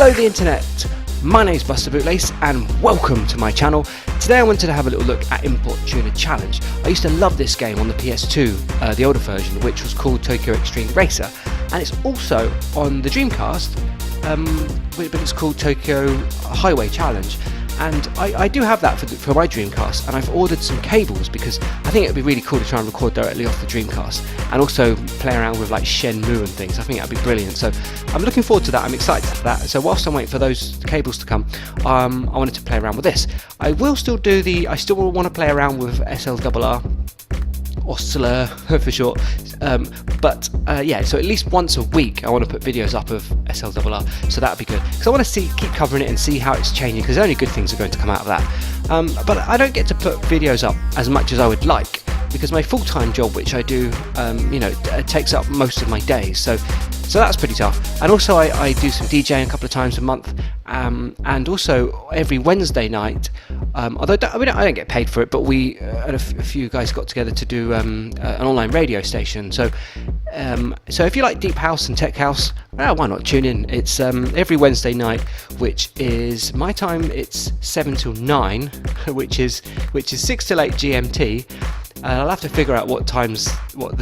Hello the internet, my name's Buster Bootlace and welcome to my channel. Today I wanted to have a little look at Import Tuner Challenge. I used to love this game on the PS2, the older version, which was called Tokyo Extreme Racer, and it's also on the Dreamcast, but it's called Tokyo Highway Challenge. And I do have that for my Dreamcast, and I've ordered some cables because I think it would be really cool to try and record directly off the Dreamcast and also play around with like Shenmue and things. I think that would be brilliant. So I'm looking forward to that. I'm excited for that. So whilst I'm waiting for those cables to come, I wanted to play around with this. I still want to play around with SLRR, or SLRR for short, yeah, so at least once a week I want to put videos up of SLRR, so that would be good, because I want to keep covering it and see how it's changing, because only good things are going to come out of that. But I don't get to put videos up as much as I would like, because my full-time job, which I do, takes up most of my days, so that's pretty tough. And also I do some DJing a couple of times a month, and also every Wednesday night, although I don't get paid for it, but we and a few guys got together to do an online radio station. So if you like deep house and tech house, why not tune in? It's every Wednesday night, which is my time. It's 7 till 9, which is 6 till 8 GMT. I'll have to figure out what the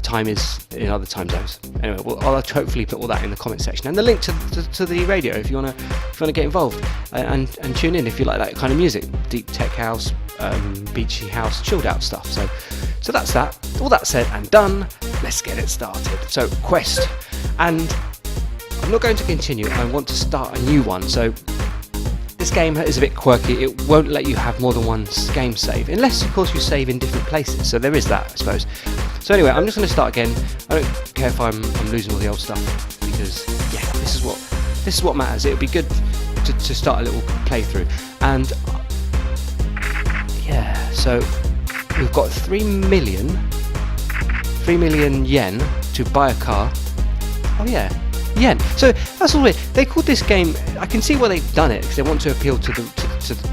time is in other time zones. Anyway, I'll hopefully put all that in the comment section, and the link to the radio if you wanna get involved, and tune in if you like that kind of music, deep tech house, beachy house, chilled out stuff. So that's that. All that said and done, let's get it started. So quest, and I'm not going to continue. I want to start a new one. So this game is a bit quirky. It won't let you have more than one game save, unless of course you save in different places, so there is that, I suppose. So anyway, I'm just going to start again. I don't care if I'm losing all the old stuff, because yeah, this is what matters. It would be good to start a little playthrough. And yeah, so we've got 3 million yen to buy a car. Oh yeah, yen. So that's all weird. They called this game, I can see why they've done it, because they want to appeal to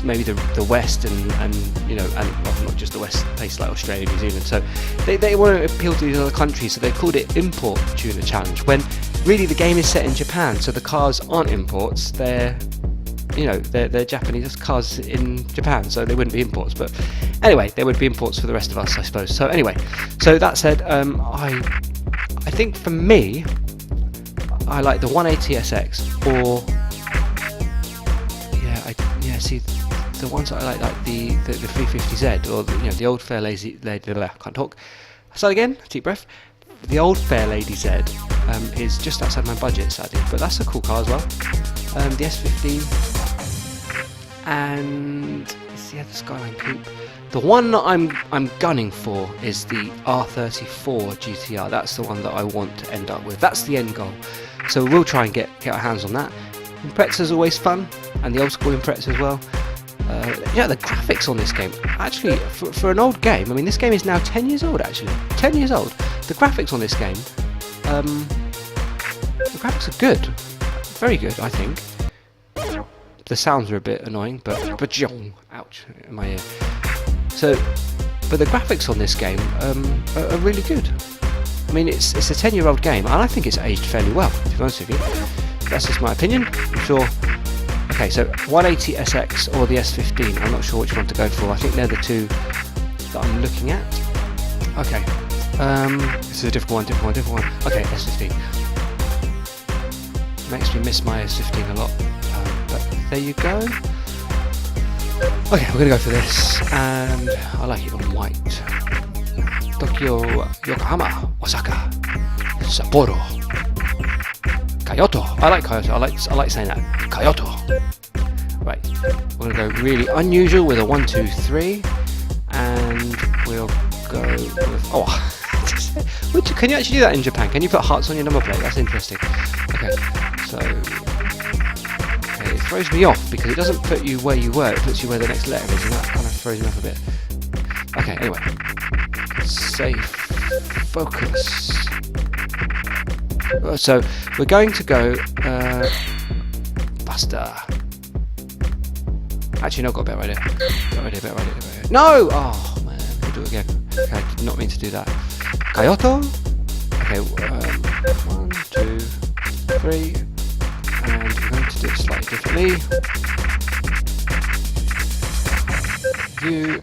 maybe the West and well, not just the West, places like Australia, New Zealand. So they want to appeal to these other countries, so they called it Import Tuner Challenge, when really the game is set in Japan, so the cars aren't imports, they're Japanese cars in Japan, so they wouldn't be imports. But anyway, they would be imports for the rest of us, I suppose. So anyway, so that said, I think for me, I like the 180SX, or see, the ones that I like the 350Z, or the old Fair Lazy Lady. Can't talk. Start again. Deep breath. The old Fair Lady Z is just outside my budget, sadly, but that's a cool car as well. The S15 and the Skyline Coupe. The one that I'm gunning for is the R34 GTR. That's the one that I want to end up with. That's the end goal. So we'll try and get our hands on that. Imprezza's always fun, and the old school Imprezza as well. The graphics on this game, actually, for an old game, I mean, this game is now 10 years old, actually. 10 years old. The graphics on this game, the graphics are good. Very good, I think. The sounds are a bit annoying, but ouch, in my ear. So, but the graphics on this game are really good. I mean, it's a 10-year-old game, and I think it's aged fairly well, to be honest with you. That's just my opinion. I'm sure. Okay, so 180SX or the S15. I'm not sure which one to go for. I think they're the two that I'm looking at. Okay. This is a difficult one. Okay, S15. Makes me miss my S15 a lot. But there you go. Okay, we're gonna go for this, and I like it on white. Tokyo, Yokohama, Osaka, Sapporo, Kyoto. I like Kyoto. I like saying that. Kyoto. Right, we're gonna go really unusual with a 1, 2, 3, and we'll go with can you actually do that in Japan? Can you put hearts on your number plate? That's interesting. Okay, so it throws me off because it doesn't put you where you were. It puts you where the next letter is, and that kind of throws me off a bit. Okay, anyway. Safe focus. So we're going to go Buster. Actually, no, I've got a better idea. No! Oh man, we'll do it again. Okay, I did not mean to do that. Kyoto. Okay, 1, 2, 3, and we're going to do it slightly differently. U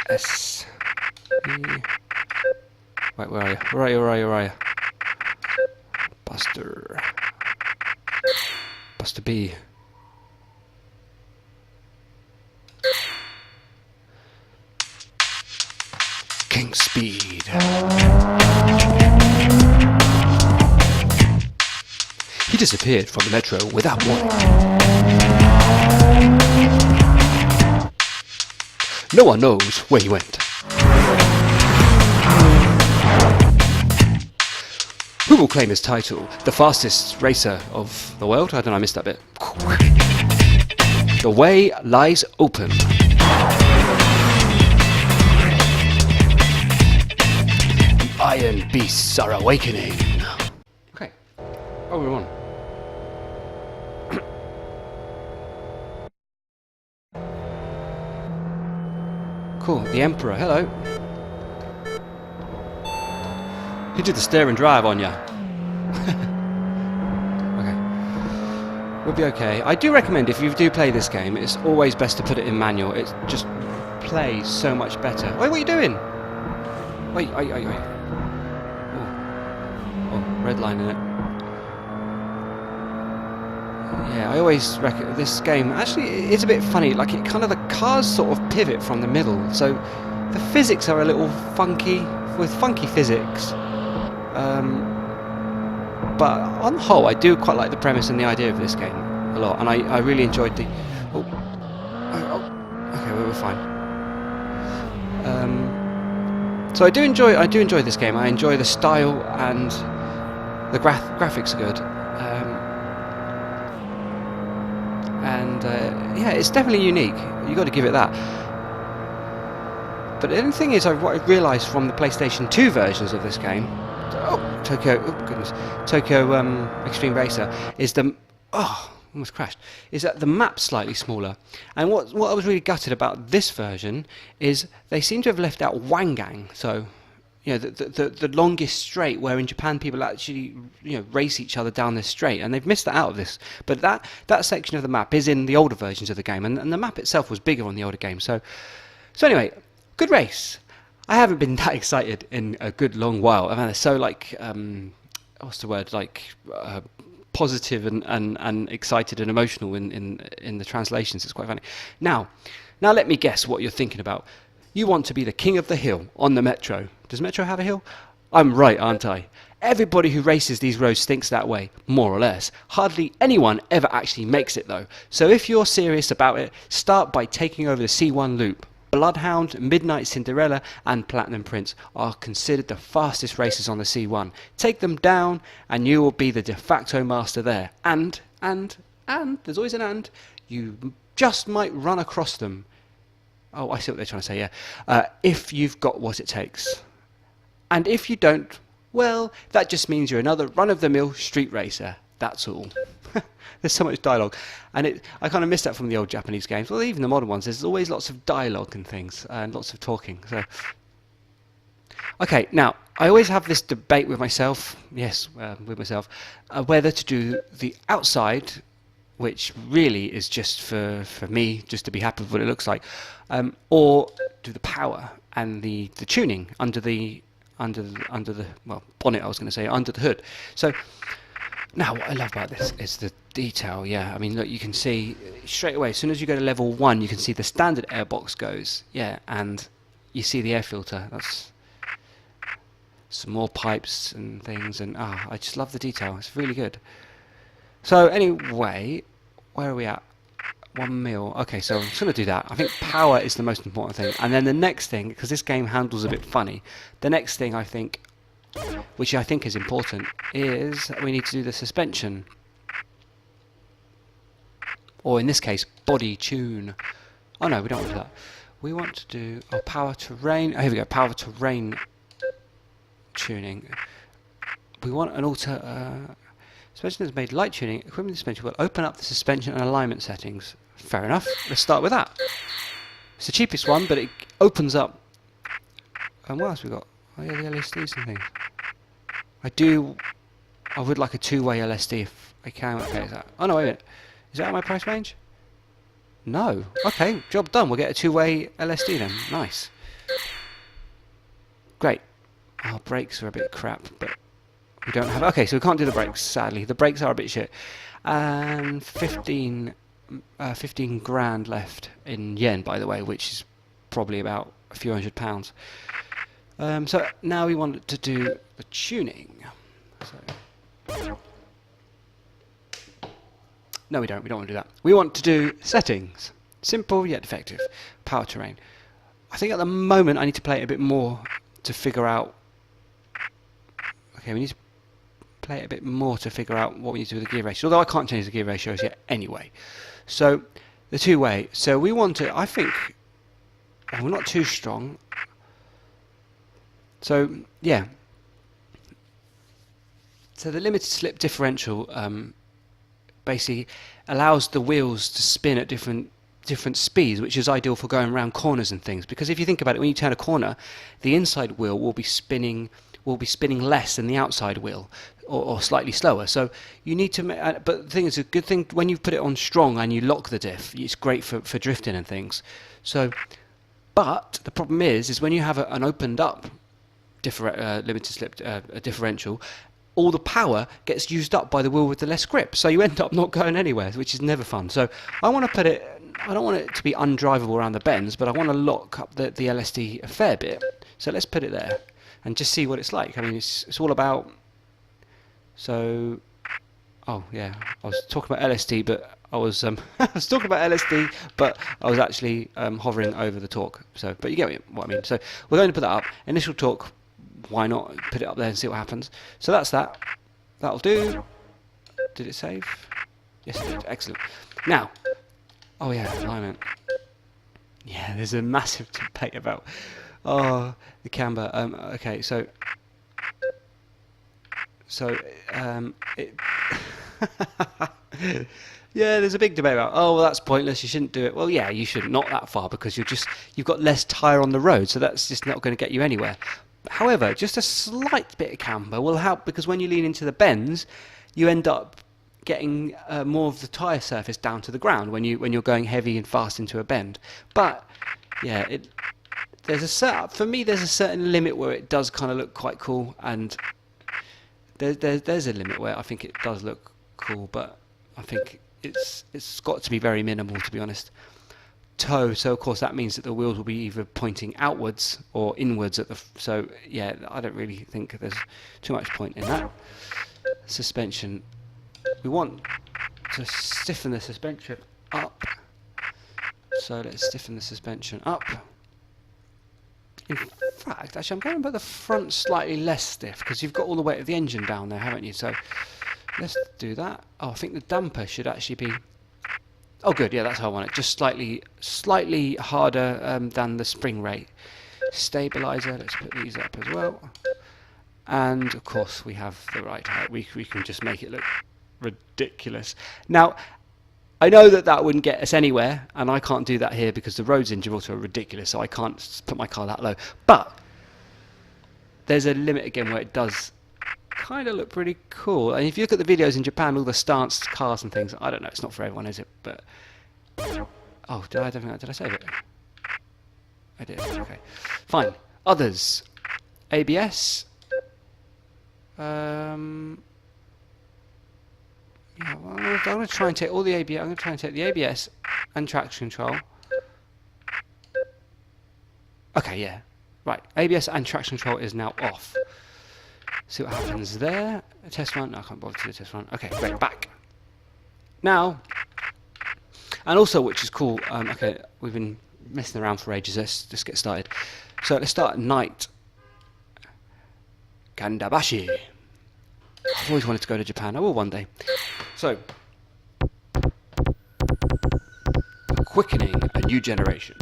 S E. Wait, where are you? Where are you? Where are you? Where are you? Buster. Buster B. King Speed. He disappeared from the metro without warning. No one knows where he went. Who will claim his title? The fastest racer of the world? I don't know, I missed that bit. The way lies open. The Iron Beasts are awakening. Okay. Oh, we're on. Cool, the Emperor, hello. He did the steer and drive on ya. Okay. We'll be okay. I do recommend, if you do play this game, it's always best to put it in manual. It just plays so much better. Wait, what are you doing? Wait. Oh, red line in it. Yeah, I always reckon this game actually it's a bit funny. Like the cars sort of pivot from the middle, so the physics are a little funky with funky physics. But on the whole, I do quite like the premise and the idea of this game a lot, and I really enjoyed the. Okay, we're fine. So I do enjoy this game. I enjoy the style and the graphics are good. Yeah, it's definitely unique. You got to give it that. But the thing is, what I've realised from the PlayStation 2 versions of this game, Tokyo Extreme Racer, is almost crashed. Is that the map's slightly smaller? And what I was really gutted about this version is they seem to have left out Wangang. So, you know, the longest straight, where in Japan people actually, you know, race each other down this straight, and they've missed that out of this. But that section of the map is in the older versions of the game, and the map itself was bigger on the older game. So anyway, good race. I haven't been that excited in a good long while. I mean, it's so like what's the word, like positive and excited and emotional in the translations. It's quite funny. Now let me guess what you're thinking about. You want to be the king of the hill on the metro. Does Metro have a hill? I'm right, aren't I? Everybody who races these roads thinks that way, more or less. Hardly anyone ever actually makes it though. So if you're serious about it, start by taking over the C1 loop. Bloodhound, Midnight Cinderella and Platinum Prince are considered the fastest racers on the C1. Take them down and you will be the de facto master there. And, there's always an and, you just might run across them. Oh, I see what they're trying to say, yeah. If you've got what it takes. And if you don't, well, that just means you're another run-of-the-mill street racer. That's all. There's so much dialogue. And I kind of miss that from the old Japanese games. Well, even the modern ones, there's always lots of dialogue and things, and lots of talking. So, okay, now, I always have this debate with myself, whether to do the outside, which really is just for me, just to be happy with what it looks like, or do the power and the tuning under the bonnet. I was going to say under the hood. So now what I love about this is the detail. Yeah, I mean, look, you can see straight away as soon as you go to level 1, you can see the standard airbox goes. Yeah, and you see the air filter. That's some more pipes and things, and I just love the detail. It's really good. So anyway, where are we at? 1 mil. Okay, so I'm just going to do that. I think power is the most important thing. And then the next thing, because this game handles a bit funny, the next thing I think, which I think is important, is we need to do the suspension. Or in this case, body tune. Oh no, we don't want to do that. We want to do power terrain. Oh, here we go, power terrain tuning. We want an suspension is made light tuning. Equipment suspension will open up the suspension and alignment settings. Fair enough. Let's start with that. It's the cheapest one, but it opens up. And what else we got? Oh yeah, the LSDs and things. I would like a two-way LSD if I can. Okay, oh no, wait a minute. Is that out of my price range? No. Okay, job done. We'll get a two-way LSD then. Nice. Great. Our brakes are a bit crap, but we don't have... Okay, so we can't do the brakes, sadly. The brakes are a bit shit. And 15 grand left in yen, by the way, which is probably about a few £100. So now we want to do the tuning. So, no, we don't. We don't want to do that. We want to do settings. Simple yet effective. Power terrain. I think at the moment I need to play it a bit more to figure out... Okay, we need to play it a bit more to figure out what we need to do with the gear ratio. Although I can't change the gear ratios yet anyway. So, the two-way. So we want to... I think... we're not too strong. So, yeah. So the limited slip differential basically allows the wheels to spin at different speeds, which is ideal for going around corners and things. Because if you think about it, when you turn a corner, the inside wheel will be spinning less than the outside wheel, or slightly slower. So you need to. But the thing is, a good thing when you put it on strong and you lock the diff, it's great for drifting and things. So, but the problem is when you have an opened up limited slip differential, all the power gets used up by the wheel with the less grip, so you end up not going anywhere, which is never fun. So I want to put it, I don't want it to be undrivable around the bends, but I want to lock up the LSD a fair bit. So let's put it there and just see what it's like. I mean, it's all about... So, oh yeah, I was talking about LSD, but I was I was talking about LSD, but I was actually hovering over the torque. So, but you get what I mean. So we're going to put that up. Initial torque. Why not put it up there and see what happens? So that's that. That'll do. Did it save? Yes, it did. Excellent. Now, oh yeah, alignment. Yeah, there's a massive debate about the camber. Okay, so it. Yeah, there's a big debate about, oh, well, that's pointless, you shouldn't do it. Well, yeah, you shouldn't, not that far, because you've got less tyre on the road, so that's just not going to get you anywhere. However, just a slight bit of camber will help, because when you lean into the bends, you end up getting more of the tyre surface down to the ground when you're going heavy and fast into a bend. But yeah, there's a certain limit where it does kind of look quite cool, and there's a limit where I think it does look cool, but I think it's got to be very minimal, to be honest. Toe, so of course that means that the wheels will be either pointing outwards or inwards at the... So yeah, I don't really think there's too much point in that. Suspension. We want to stiffen the suspension up. So let's stiffen the suspension up. In fact, actually I'm going to put the front slightly less stiff, because you've got all the weight of the engine down there, haven't you? So let's do that. Oh, I think the damper should actually be... Oh, good. Yeah, that's how I want it. Just slightly harder than the spring rate. Stabilizer. Let's put these up as well. And of course, we have the right height. We can just make it look ridiculous. Now, I know that wouldn't get us anywhere, and I can't do that here because the roads in Gibraltar are ridiculous. So I can't put my car that low. But there's a limit again where it does kind of look pretty cool. And if you look at the videos in Japan, all the stance cars and things, I don't know, it's not for everyone, is it? But oh, did I save it? I did. Okay, fine. Others. ABS. Yeah, well, I'm going to try and take all the ABS. I'm going to try and take the ABS and traction control. Okay, yeah, right. ABS and traction control is now off. See what happens there. A test run. No, I can't bother to do a test run. Okay, great. Back. Now, and also, which is cool, okay, we've been messing around for ages. Let's just get started. So let's start at night. Kandabashi. I've always wanted to go to Japan. I will one day. So, Quickening, a new generation.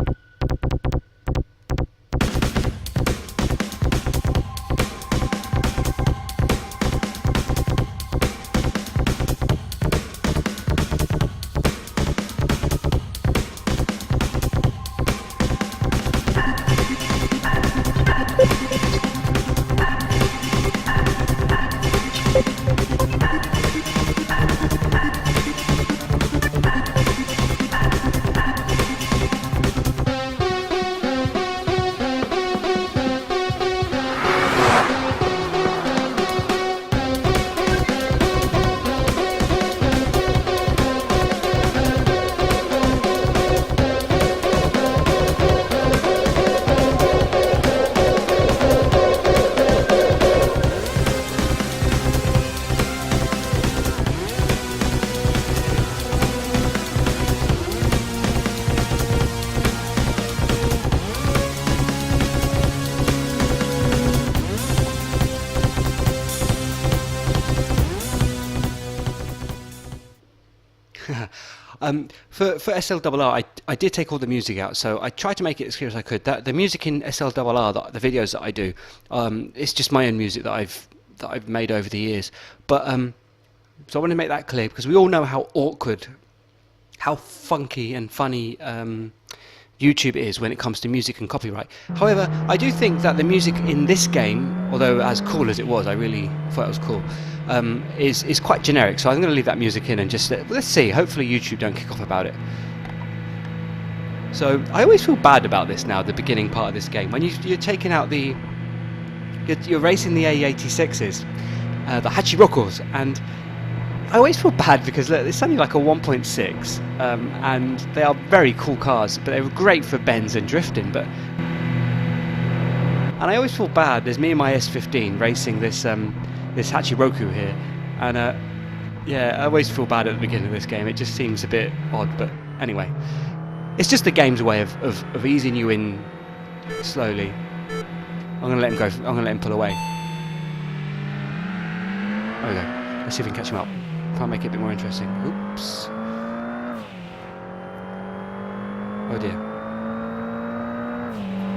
For SLRR, I did take all the music out, so I tried to make it as clear as I could. The music in SLRR, the videos that I do, it's just my own music that I've made over the years. But so I want to make that clear, because we all know how awkward, how funky and funny YouTube is when it comes to music and copyright. However, I do think that the music in this game, although as cool as it was, I really thought it was cool, is quite generic. So I'm going to leave that music in and just let's see. Hopefully YouTube don't kick off about it. So I always feel bad about this now, the beginning part of this game, when you're taking out you're racing the A86s, the Hachirokos, and I always feel bad because look, it's only like a 1.6, and they are very cool cars, but they were great for bends and drifting. And I always feel bad. There's me and my S15 racing this Hachiroku here, and yeah, I always feel bad at the beginning of this game. It just seems a bit odd, but anyway, it's just the game's way of easing you in slowly. I'm gonna let him go. I'm gonna let him pull away. There we go. Let's see if we can catch him up. Try and make it a bit more interesting. Oops. Oh dear.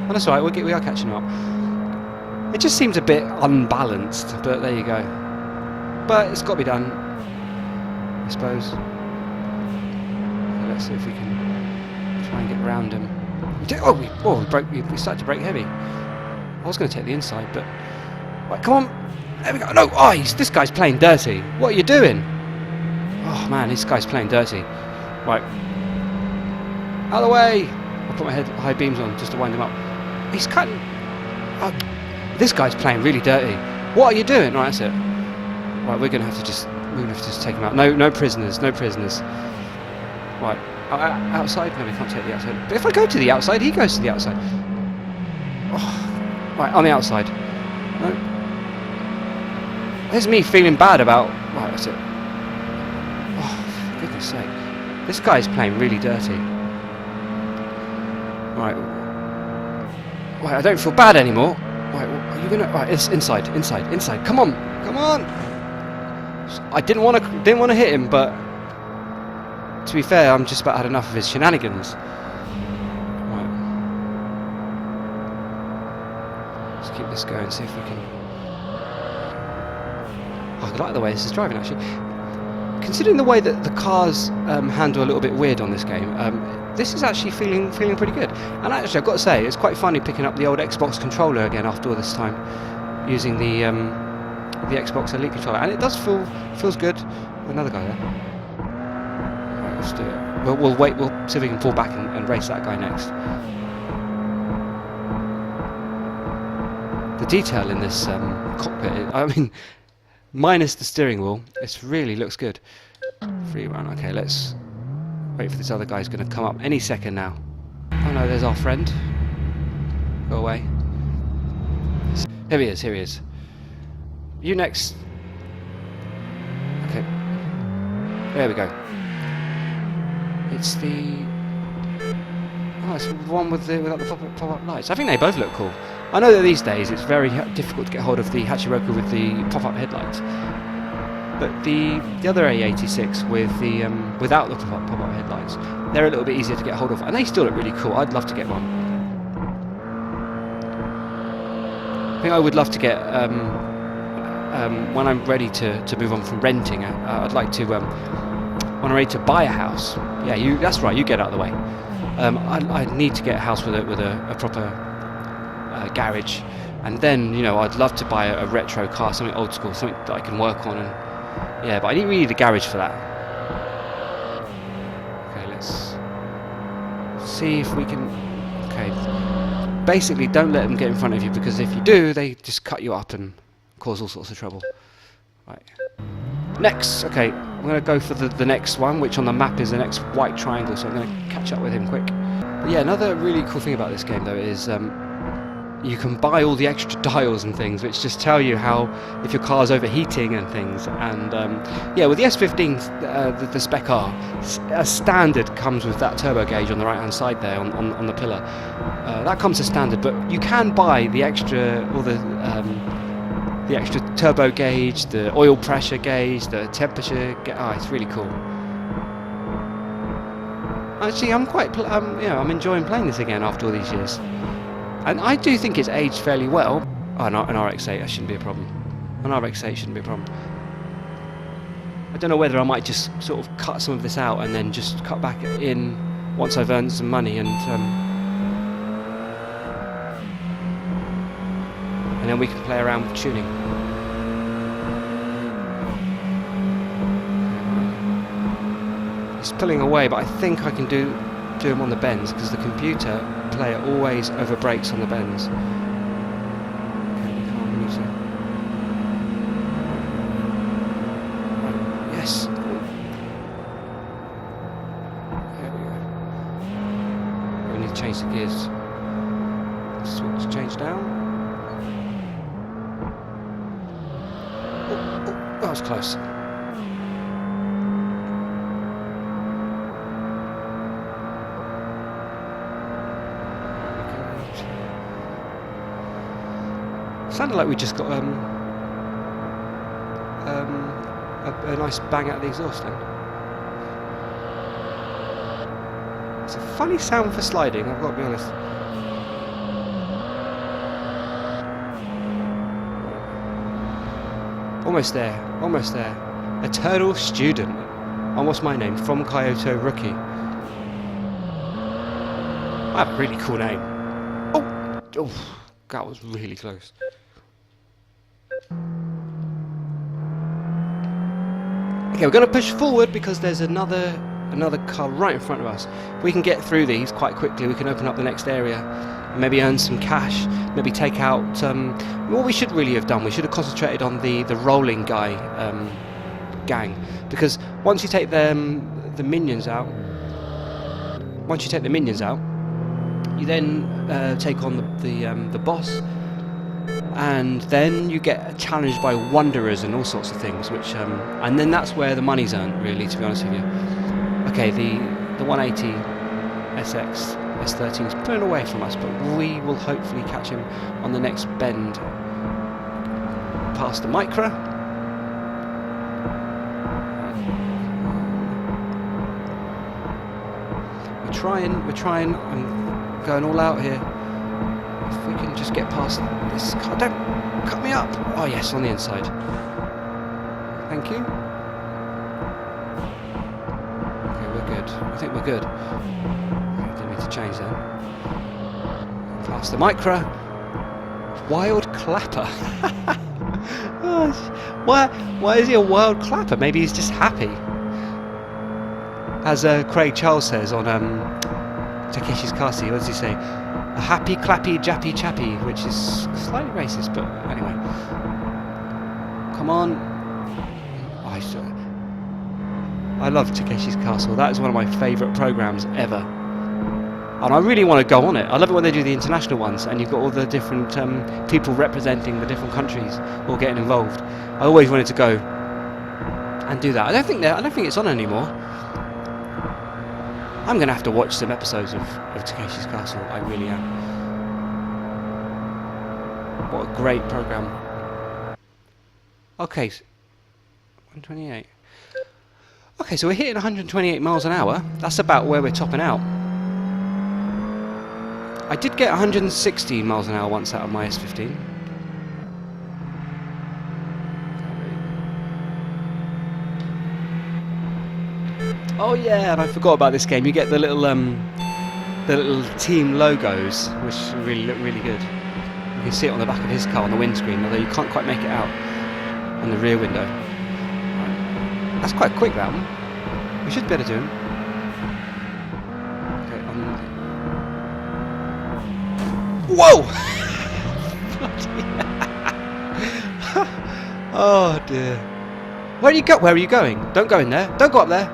Oh, that's alright, we are catching him up. It just seems a bit unbalanced, but there you go. But it's got to be done, I suppose. Okay, let's see if we can try and get around him. We started to brake heavy. I was going to take the inside, but... Right, come on! There we go! No! Oh, this guy's playing dirty! What are you doing? Oh man, this guy's playing dirty. Right. Out of the way! I'll put my high beams on just to wind him up. He's cutting... Oh, this guy's playing really dirty. What are you doing? Right, that's it. Right, we're going to have to just take him out. No prisoners, no prisoners. Right. Outside? No, we can't take the outside. But if I go to the outside, he goes to the outside. Oh. Right, on the outside. No. There's me feeling bad about... Right, that's it. Oh, for goodness sake. This guy's playing really dirty. Right. Right, I don't feel bad anymore. Right, are you gonna... Right, it's inside. Come on! I didn't want to hit him, but... To be fair, I'm just about had enough of his shenanigans. Right. Let's keep this going, see if we can... Oh, I like the way this is driving, actually. Considering the way that the cars handle a little bit weird on this game, this is actually feeling pretty good. And actually, I've got to say, it's quite funny picking up the old Xbox controller again after all this time, using the Xbox Elite controller, and it does feels good. Another guy there. Right, let's do it. We'll wait. We'll see if we can pull back and race that guy next. The detail in this cockpit, I mean, minus the steering wheel, it really looks good. Free run. Okay, let's wait for this other guy's going to come up any second now. Oh no, there's our friend. Go away. Here he is. You next. Okay. There we go. It's the... Oh, it's the one without the pop-up lights. I think they both look cool. I know that these days it's very difficult to get hold of the Hachiroku with the pop-up headlights. But the other A86 with the without the pop-up headlights, they're a little bit easier to get hold of, and they still look really cool. I'd love to get one. I think I would love to get when I'm ready to move on from renting. I'd like to when I'm ready to buy a house. Yeah, that's right. You get out of the way. I need to get a house with a proper garage, and then I'd love to buy a retro car, something old school, something that I can work on. And yeah, but I really need a garage for that. Okay, let's see if we can... Okay, basically don't let them get in front of you, because if you do, they just cut you up and cause all sorts of trouble. Right. Next, okay, I'm going to go for the next one, which on the map is the next white triangle, so I'm going to catch up with him quick. But yeah, another really cool thing about this game, though, is you can buy all the extra dials and things, which just tell you how, if your car's overheating and things. And yeah, with the S15, the Spec R, as standard, comes with that turbo gauge on the right hand side there on the pillar. That comes as standard, but you can buy the extra, all the extra turbo gauge, the oil pressure gauge, the temperature. Oh, it's really cool. Actually, I'm quite, I'm enjoying playing this again after all these years. And I do think it's aged fairly well. Oh, no, an RX-8, that shouldn't be a problem. An RX-8 shouldn't be a problem. I don't know whether I might just sort of cut some of this out and then just cut back in once I've earned some money and then we can play around with tuning. It's pulling away, but I think I can do them on the bends because the computer player always over brakes on the bends. Okay, we can't really see. Right, yes. There we go. We need to change the gears. Switch, change down. Oh, that was close. Sounded like we just got a nice bang out of the exhaust then. It's a funny sound for sliding, I've got to be honest. Almost there, almost there. Eternal Student. And what's my name? From Kyoto Rookie. I have a really cool name. Oh, that was really close. Okay, we're going to push forward because there's another car right in front of us. If we can get through these quite quickly, we can open up the next area, maybe earn some cash, maybe take out what we should really have done. We should have concentrated on the rolling guy gang, because once you take the minions out, you then take on the boss. And then you get challenged by wanderers and all sorts of things, which and then that's where the money's earned, really, to be honest with you. Okay, the 180 SX S13 is pulling away from us, but we will hopefully catch him on the next bend. Past the Micra. We're trying. I'm going all out here. If we can just get past this car. Don't cut me up! Oh yes, on the inside. Thank you. Okay, we're good. I think we're good. Okay, didn't need to change then. Past the Micra. Wild Clapper. Why is he a wild clapper? Maybe he's just happy. As Craig Charles says on Takeshi's Castle, what does he say? A happy, clappy, jappy, chappy, which is slightly racist, but anyway. Come on. I love Takeshi's Castle. That is one of my favourite programmes ever. And I really want to go on it. I love it when they do the international ones, and you've got all the different people representing the different countries all getting involved. I always wanted to go and do that. I don't think it's on anymore. I'm going to have to watch some episodes of Takeshi's Castle, I really am. What a great programme. Okay, 128. Okay, so we're hitting 128 miles an hour. That's about where we're topping out. I did get 160 miles an hour once out of my S15. Oh yeah, and I forgot about this game. You get the little team logos, which really look really good. You can see it on the back of his car on the windscreen, although you can't quite make it out on the rear window. Right. That's quite quick, that one. We should be able to do him. Okay, whoa! Oh dear. Where are you going? Don't go in there. Don't go up there.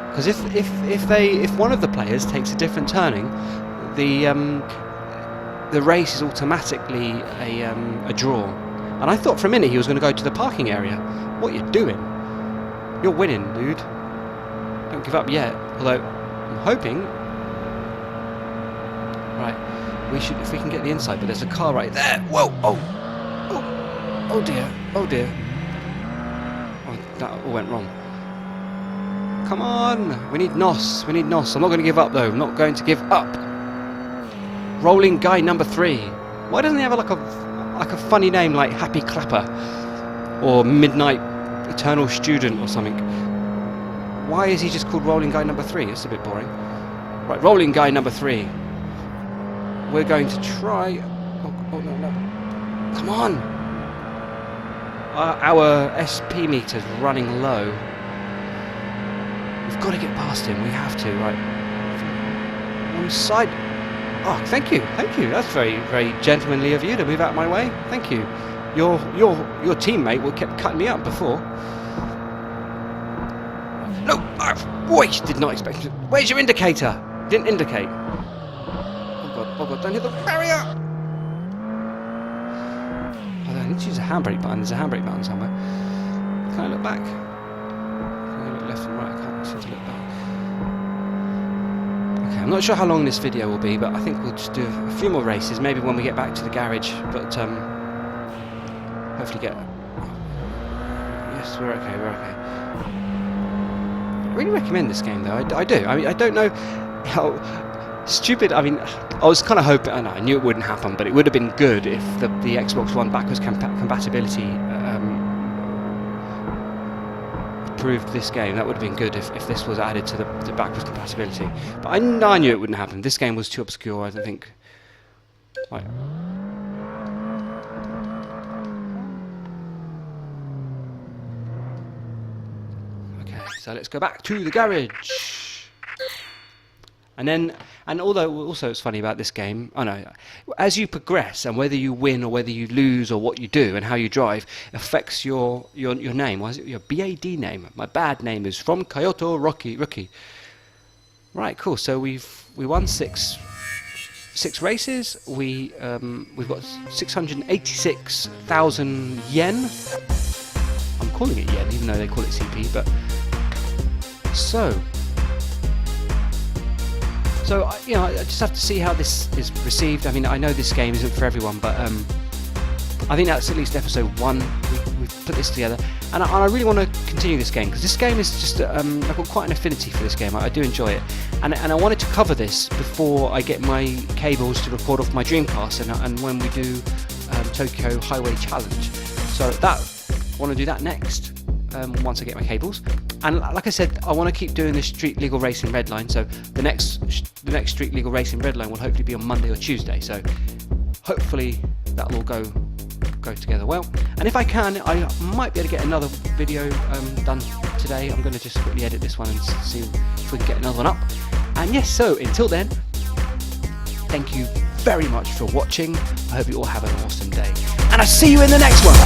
Because if one of the players takes a different turning, the race is automatically a draw. And I thought for a minute he was going to go to the parking area. What are you doing? You're winning, dude. Don't give up yet. Although I'm hoping. Right, we should, if we can get the inside. But there's a car right there. Whoa! Oh dear! Oh dear! Oh, that all went wrong. Come on! We need NOS. We need NOS. I'm not going to give up though. I'm not going to give up. Rolling guy number 3. Why doesn't he have like a funny name like Happy Clapper or Midnight Eternal Student or something? Why is he just called Rolling Guy number 3? It's a bit boring. Right, Rolling Guy number 3. We're going to try. Oh no! Come on! Our SP meter's running low. We've got to get past him. We have to. Right. One side. Oh, thank you. That's very, very gentlemanly of you to move out of my way. Thank you. Your teammate kept cutting me up before. No, boy, did not expect it. Where's your indicator? Didn't indicate. Oh god, don't hit the barrier. Oh, I need to use a handbrake button. There's a handbrake button somewhere. Can I look back? Can I look left and right? I can't seem to look back. I'm not sure how long this video will be, but I think we'll just do a few more races, maybe when we get back to the garage, but hopefully get... Yes, we're okay. I really recommend this game though, I do. I mean, I don't know how stupid, I mean, I was kind of hoping, I knew it wouldn't happen, but it would have been good if the Xbox One backwards compatibility improved this game. That would have been good if this was added to the backwards compatibility. But I knew it wouldn't happen. This game was too obscure, I don't think. Right. Okay, so let's go back to the garage. And although also it's funny about this game, I know, as you progress and whether you win or whether you lose or what you do and how you drive affects your name. What is it? Your BAD name. My bad name is from Kyoto Rookie. Right, cool. So we won six races. We've got 686,000 yen. I'm calling it yen, even though they call it CP. But so you know, I just have to see how this is received. I mean, I know this game isn't for everyone, but I think that's at least episode 1. We've put this together, and I really want to continue this game because this game is just I've got quite an affinity for this game. I do enjoy it, and I wanted to cover this before I get my cables to record off my Dreamcast and when we do Tokyo Highway Challenge. So I want to do that next once I get my cables. And like I said, I want to keep doing this Street Legal Racing Redline. So the next Street Legal Racing Redline will hopefully be on Monday or Tuesday. So hopefully that'll all go together well. And if I can, I might be able to get another video done today. I'm going to just quickly edit this one and see if we can get another one up. And yes, so until then, thank you very much for watching. I hope you all have an awesome day. And I'll see you in the next one.